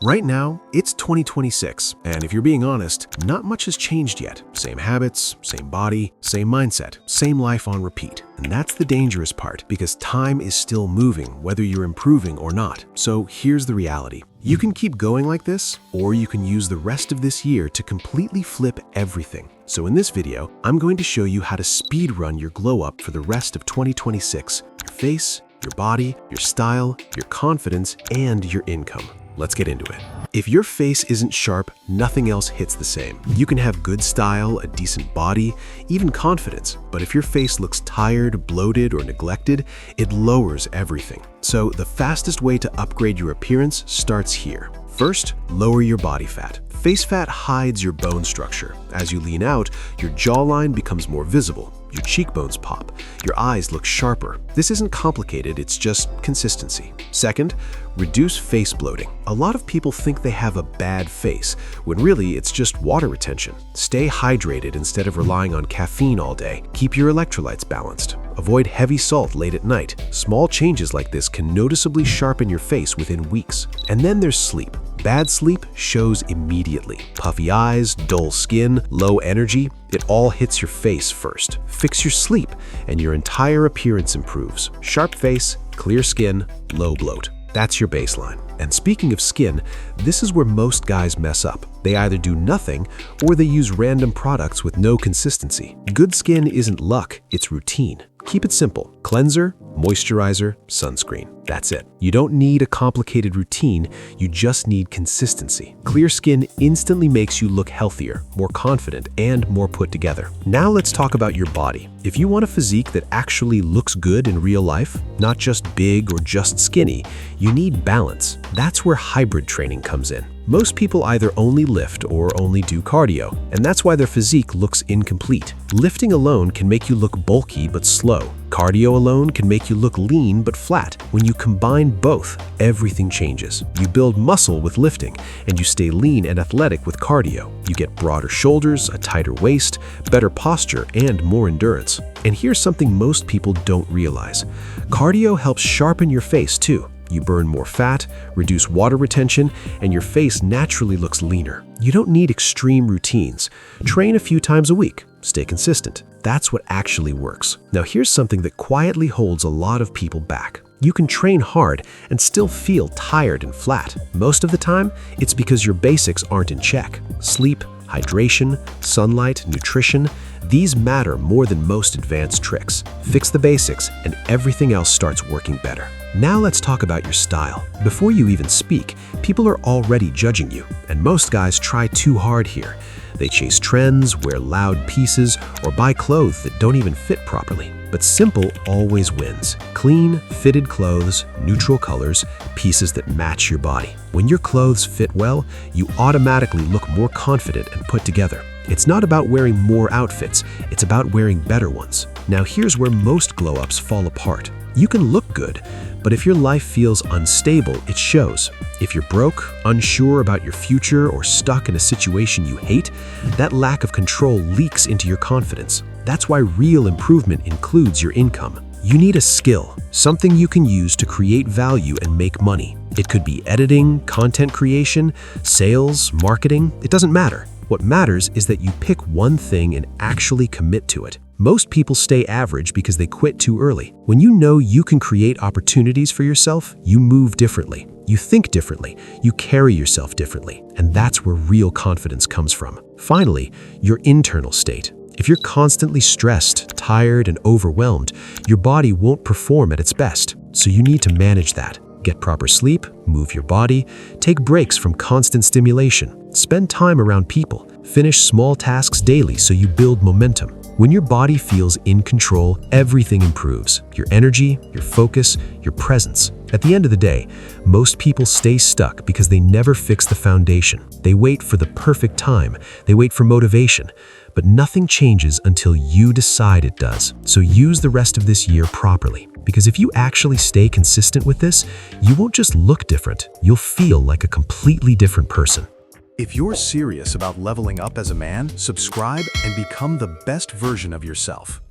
Right now, it's 2026, and if you're being honest, not much has changed yet. Same habits, same body, same mindset, same life on repeat. And that's the dangerous part, because time is still moving, whether you're improving or not. So here's the reality. You can keep going like this, or you can use the rest of this year to completely flip everything. So in this video, I'm going to show you how to speed run your glow up for the rest of 2026. Your face, your body, your style, your confidence, and your income. Let's get into it. If your face isn't sharp, nothing else hits the same. You can have good style, a decent body, even confidence, but if your face looks tired, bloated, or neglected, it lowers everything. So the fastest way to upgrade your appearance starts here. First, lower your body fat. Face fat hides your bone structure. As you lean out, your jawline becomes more visible. Your cheekbones pop. Your eyes look sharper. This isn't complicated, it's just consistency. Second, reduce face bloating. A lot of people think they have a bad face, when really it's just water retention. Stay hydrated instead of relying on caffeine all day. Keep your electrolytes balanced. Avoid heavy salt late at night. Small changes like this can noticeably sharpen your face within weeks. And then there's sleep. Bad sleep shows immediately. Puffy eyes, dull skin, low energy, it all hits your face first. Fix your sleep, and your entire appearance improves. Sharp face, clear skin, low bloat. That's your baseline. And speaking of skin, this is where most guys mess up. They either do nothing, or they use random products with no consistency. Good skin isn't luck, it's routine. Keep it simple. Cleanser, moisturizer, sunscreen. That's it. You don't need a complicated routine, you just need consistency. Clear skin instantly makes you look healthier, more confident, and more put together. Now let's talk about your body. If you want a physique that actually looks good in real life, not just big or just skinny, you need balance. That's where hybrid training comes in. Most people either only lift or only do cardio, and that's why their physique looks incomplete. Lifting alone can make you look bulky but slow. Cardio alone can make you look lean but flat. When you combine both, everything changes. You build muscle with lifting, and you stay lean and athletic with cardio. You get broader shoulders, a tighter waist, better posture, and more endurance. And here's something most people don't realize. Cardio helps sharpen your face too. You burn more fat, reduce water retention, and your face naturally looks leaner. You don't need extreme routines. Train a few times a week. Stay consistent. That's what actually works. Now here's something that quietly holds a lot of people back. You can train hard and still feel tired and flat. Most of the time, it's because your basics aren't in check. Sleep, hydration, sunlight, nutrition, these matter more than most advanced tricks. Fix the basics and everything else starts working better. Now let's talk about your style. Before you even speak, people are already judging you, and most guys try too hard here. They chase trends, wear loud pieces, or buy clothes that don't even fit properly. But simple always wins. Clean, fitted clothes, neutral colors, pieces that match your body. When your clothes fit well, you automatically look more confident and put together. It's not about wearing more outfits, it's about wearing better ones. Now here's where most glow-ups fall apart. You can look good, but if your life feels unstable, it shows. If you're broke, unsure about your future, or stuck in a situation you hate, that lack of control leaks into your confidence. That's why real improvement includes your income. You need a skill, something you can use to create value and make money. It could be editing, content creation, sales, marketing, it doesn't matter. What matters is that you pick one thing and actually commit to it. Most people stay average because they quit too early. When you know you can create opportunities for yourself, you move differently. You think differently. You carry yourself differently. And that's where real confidence comes from. Finally, your internal state. If you're constantly stressed, tired, and overwhelmed, your body won't perform at its best. So you need to manage that. Get proper sleep, move your body, take breaks from constant stimulation, spend time around people, finish small tasks daily so you build momentum. When your body feels in control, everything improves. Your energy, your focus, your presence. At the end of the day, most people stay stuck because they never fix the foundation. They wait for the perfect time. They wait for motivation. But nothing changes until you decide it does. So use the rest of this year properly. Because if you actually stay consistent with this, you won't just look different, you'll feel like a completely different person. If you're serious about leveling up as a man, subscribe and become the best version of yourself.